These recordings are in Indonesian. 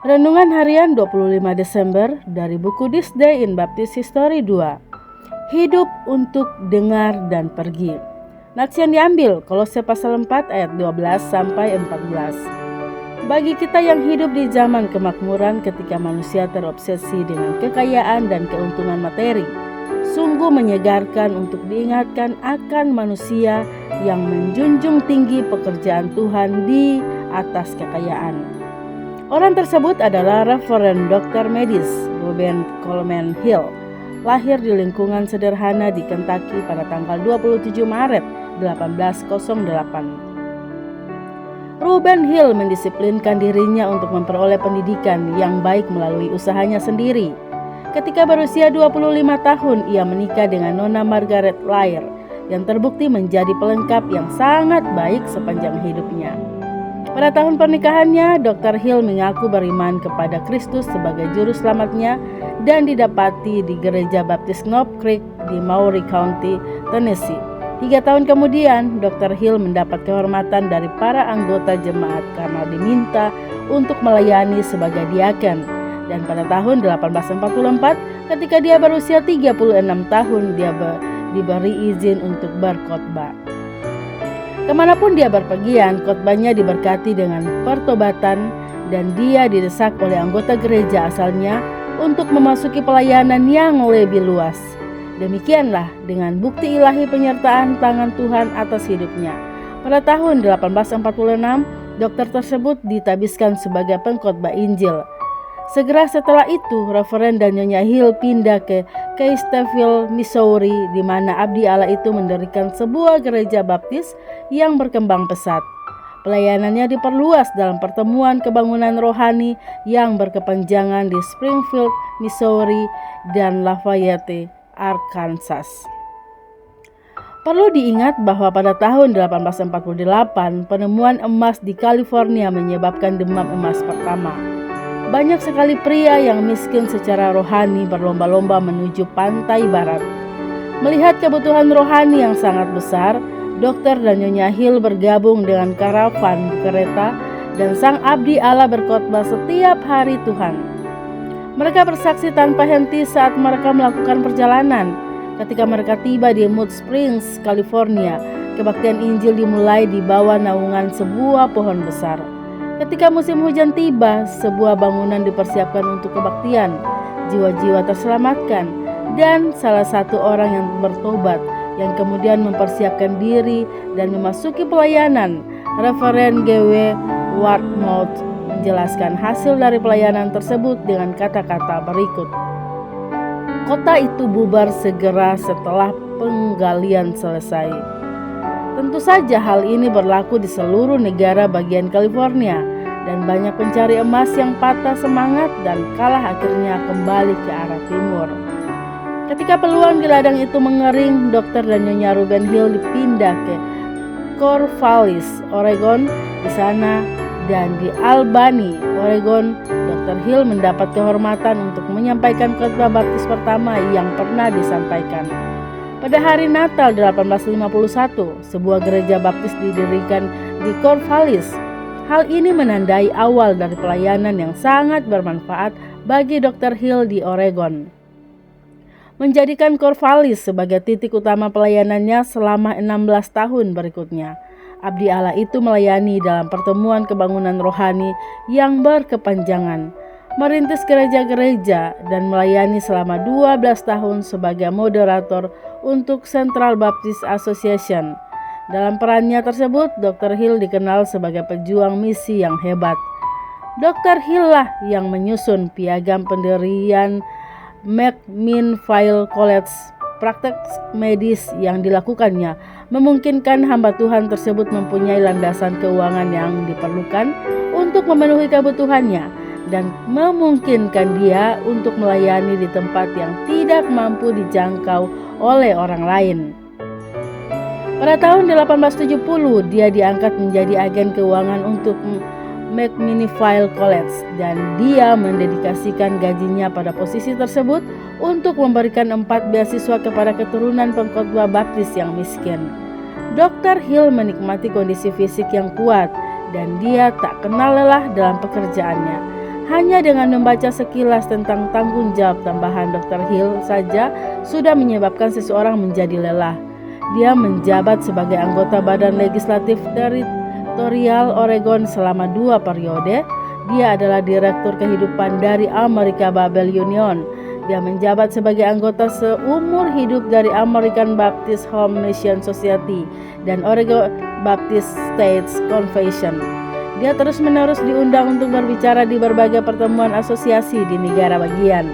Renungan Harian 25 Desember dari buku This Day in Baptist History 2. Hidup untuk dengar dan pergi. Nats yang diambil Kolose pasal 4 ayat 12 sampai 14. Bagi kita yang hidup di zaman kemakmuran ketika manusia terobsesi dengan kekayaan dan keuntungan materi, sungguh menyegarkan untuk diingatkan akan manusia yang menjunjung tinggi pekerjaan Tuhan di atas kekayaan. Orang tersebut adalah Reverend Dr. Medis Reuben Coleman Hill, lahir di lingkungan sederhana di Kentucky pada tanggal 27 Maret 1808. Reuben Hill mendisiplinkan dirinya untuk memperoleh pendidikan yang baik melalui usahanya sendiri. Ketika berusia 25 tahun, ia menikah dengan Nona Margaret Lair yang terbukti menjadi pelengkap yang sangat baik sepanjang hidupnya. Pada tahun pernikahannya, Dr. Hill mengaku beriman kepada Kristus sebagai juru selamatnya dan didapati di gereja Baptis Knob Creek di Maury County, Tennessee. 3 tahun kemudian, Dr. Hill mendapat kehormatan dari para anggota jemaat karena diminta untuk melayani sebagai diaken. Dan pada tahun 1844, ketika dia berusia 36 tahun, dia diberi izin untuk berkhotbah. Kemanapun dia berpergian, khotbahnya diberkati dengan pertobatan dan dia didesak oleh anggota gereja asalnya untuk memasuki pelayanan yang lebih luas. Demikianlah dengan bukti ilahi penyertaan tangan Tuhan atas hidupnya. Pada tahun 1846, dokter tersebut ditabiskan sebagai pengkhotbah Injil. Segera setelah itu, Reverend dan Nyonya Hill pindah ke Casteville, Missouri, di mana abdi Allah itu mendirikan sebuah gereja baptis yang berkembang pesat. Pelayanannya diperluas dalam pertemuan kebangunan rohani yang berkepanjangan di Springfield, Missouri, dan Lafayette, Arkansas. Perlu diingat bahwa pada tahun 1848, penemuan emas di California menyebabkan demam emas pertama. Banyak sekali pria yang miskin secara rohani berlomba-lomba menuju pantai barat. Melihat kebutuhan rohani yang sangat besar, Dokter dan Nyonya Hill bergabung dengan karavan kereta dan sang abdi Allah berkhotbah setiap hari Tuhan. Mereka bersaksi tanpa henti saat mereka melakukan perjalanan. Ketika mereka tiba di Mud Springs, California, kebaktian Injil dimulai di bawah naungan sebuah pohon besar. Ketika musim hujan tiba, sebuah bangunan dipersiapkan untuk kebaktian. Jiwa-jiwa terselamatkan dan salah satu orang yang bertobat yang kemudian mempersiapkan diri dan memasuki pelayanan. Reverend G.W. Wardmouth menjelaskan hasil dari pelayanan tersebut dengan kata-kata berikut. Kota itu bubar segera setelah penggalian selesai. Tentu saja hal ini berlaku di seluruh negara bagian California dan banyak pencari emas yang patah semangat dan kalah akhirnya kembali ke arah timur. Ketika peluang di ladang itu mengering, Dokter dan Nyonya Reuben Hill dipindah ke Corvallis, Oregon. Di sana dan di Albany, Oregon, Dr. Hill mendapat kehormatan untuk menyampaikan khotbah baptis pertama yang pernah disampaikan. Pada hari Natal 1851, sebuah gereja baptis didirikan di Corvallis. Hal ini menandai awal dari pelayanan yang sangat bermanfaat bagi Dr. Hill di Oregon. Menjadikan Corvallis sebagai titik utama pelayanannya selama 16 tahun berikutnya. Abdi Allah itu melayani dalam pertemuan kebangunan rohani yang berkepanjangan, merintis gereja-gereja dan melayani selama 12 tahun sebagai moderator untuk Central Baptist Association. Dalam perannya tersebut, Dr. Hill dikenal sebagai pejuang misi yang hebat. Dr. Hill lah yang menyusun piagam pendirian McMinnville College. Praktek medis yang dilakukannya memungkinkan hamba Tuhan tersebut mempunyai landasan keuangan yang diperlukan untuk memenuhi kebutuhannya dan memungkinkan dia untuk melayani di tempat yang tidak mampu dijangkau oleh orang lain. Pada tahun 1870, dia diangkat menjadi agen keuangan untuk McMinnville College dan dia mendedikasikan gajinya pada posisi tersebut untuk memberikan 4 beasiswa kepada keturunan pengkhotbah baptis yang miskin. Dr. Hill menikmati kondisi fisik yang kuat dan dia tak kenal lelah dalam pekerjaannya. Hanya dengan membaca sekilas tentang tanggung jawab tambahan Dr. Hill saja sudah menyebabkan seseorang menjadi lelah. Dia menjabat sebagai anggota Badan Legislatif Teritorial Oregon selama 2 periode. Dia adalah Direktur Kehidupan dari American Bible Union. Dia menjabat sebagai anggota seumur hidup dari American Baptist Home Mission Society dan Oregon Baptist States Convention. Dia terus-menerus diundang untuk berbicara di berbagai pertemuan asosiasi di negara bagian.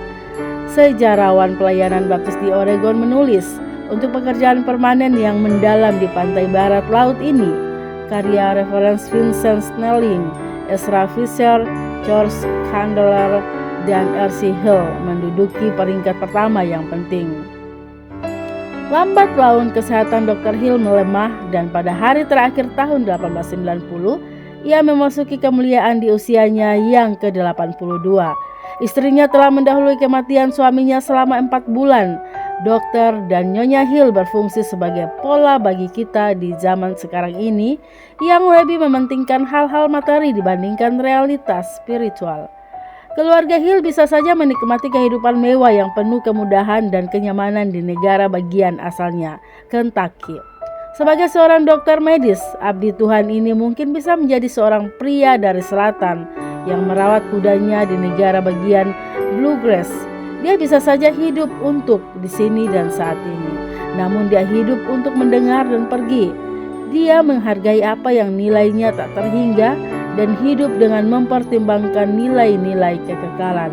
Sejarawan pelayanan baptis di Oregon menulis, untuk pekerjaan permanen yang mendalam di pantai barat laut ini, karya Reverend Vincent Snelling, Ezra Fisher, George Candler, dan R.C. Hill menduduki peringkat pertama yang penting. Lambat laun kesehatan Dr. Hill melemah dan pada hari terakhir tahun 1890, ia memasuki kemuliaan di usianya yang ke-82. Istrinya telah mendahului kematian suaminya selama 4 bulan. Dokter dan Nyonya Hill berfungsi sebagai pola bagi kita di zaman sekarang ini yang lebih mementingkan hal-hal materi dibandingkan realitas spiritual. Keluarga Hill bisa saja menikmati kehidupan mewah yang penuh kemudahan dan kenyamanan di negara bagian asalnya, Kentucky. Sebagai seorang dokter medis, abdi Tuhan ini mungkin bisa menjadi seorang pria dari selatan yang merawat kudanya di negara bagian Bluegrass. Dia bisa saja hidup untuk di sini dan saat ini, namun dia hidup untuk mendengar dan pergi. Dia menghargai apa yang nilainya tak terhingga dan hidup dengan mempertimbangkan nilai-nilai kekekalan.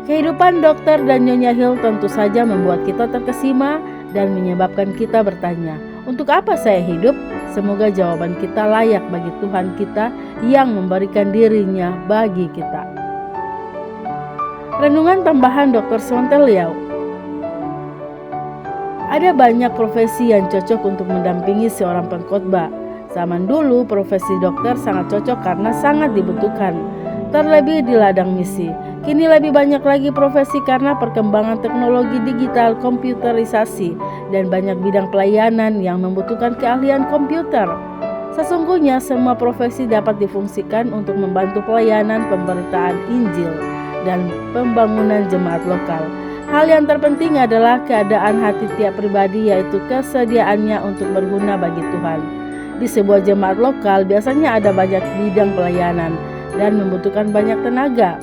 Kehidupan dokter dan Nyonya Hill tentu saja membuat kita terkesima dan menyebabkan kita bertanya, untuk apa saya hidup? Semoga jawaban kita layak bagi Tuhan kita yang memberikan dirinya bagi kita. Renungan tambahan Dr. Swontel Liao. Ada banyak profesi yang cocok untuk mendampingi seorang pengkhotbah. Zaman dulu profesi dokter sangat cocok karena sangat dibutuhkan, terlebih di ladang misi. Kini lebih banyak lagi profesi karena perkembangan teknologi digital, komputerisasi, dan banyak bidang pelayanan yang membutuhkan keahlian komputer. Sesungguhnya semua profesi dapat difungsikan untuk membantu pelayanan pemberitaan Injil dan pembangunan jemaat lokal. Hal yang terpenting adalah keadaan hati tiap pribadi, yaitu kesediaannya untuk berguna bagi Tuhan. Di sebuah jemaat lokal biasanya ada banyak bidang pelayanan dan membutuhkan banyak tenaga.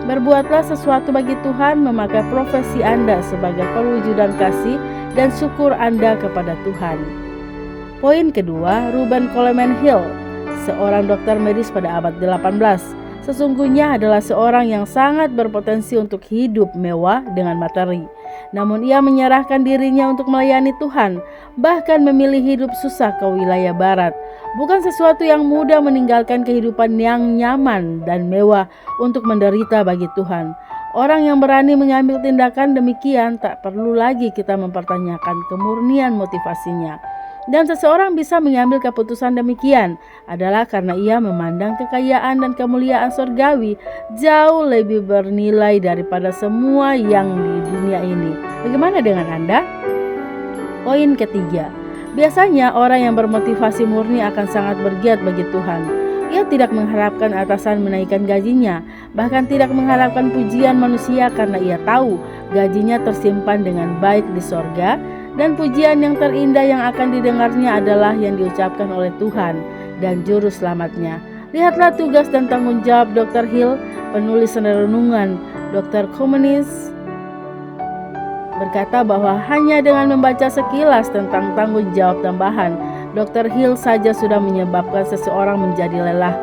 Berbuatlah sesuatu bagi Tuhan, memakai profesi Anda sebagai perwujudan kasih dan syukur Anda kepada Tuhan. Poin kedua, Reuben Coleman Hill, seorang dokter medis pada abad 18, sesungguhnya adalah seorang yang sangat berpotensi untuk hidup mewah dengan materi. Namun ia menyerahkan dirinya untuk melayani Tuhan, bahkan memilih hidup susah ke wilayah barat. Bukan sesuatu yang mudah meninggalkan kehidupan yang nyaman dan mewah untuk menderita bagi Tuhan. Orang yang berani mengambil tindakan demikian tak perlu lagi kita mempertanyakan kemurnian motivasinya. Dan seseorang bisa mengambil keputusan demikian adalah karena ia memandang kekayaan dan kemuliaan surgawi jauh lebih bernilai daripada semua yang di dunia ini. Bagaimana dengan Anda? Poin ketiga, biasanya orang yang bermotivasi murni akan sangat bergiat bagi Tuhan. Ia tidak mengharapkan atasan menaikkan gajinya, bahkan tidak mengharapkan pujian manusia karena ia tahu gajinya tersimpan dengan baik di sorga. Dan pujian yang terindah yang akan didengarnya adalah yang diucapkan oleh Tuhan dan Juru Selamatnya. Lihatlah tugas dan tanggung jawab Dr. Hill, penulis renungan. Dr. Komenis berkata bahwa hanya dengan membaca sekilas tentang tanggung jawab tambahan, Dr. Hill saja sudah menyebabkan seseorang menjadi lelah.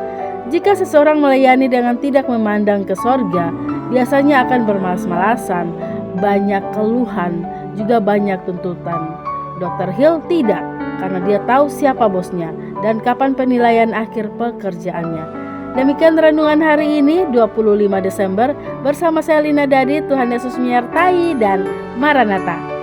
Jika seseorang melayani dengan tidak memandang ke sorga, biasanya akan bermalas-malasan, banyak keluhan, juga banyak tuntutan. Dr. Hill tidak, karena dia tahu siapa bosnya dan kapan penilaian akhir pekerjaannya. Demikian renungan hari ini 25 Desember bersama saya Lina Dadi. Tuhan Yesus menyertai dan Maranatha.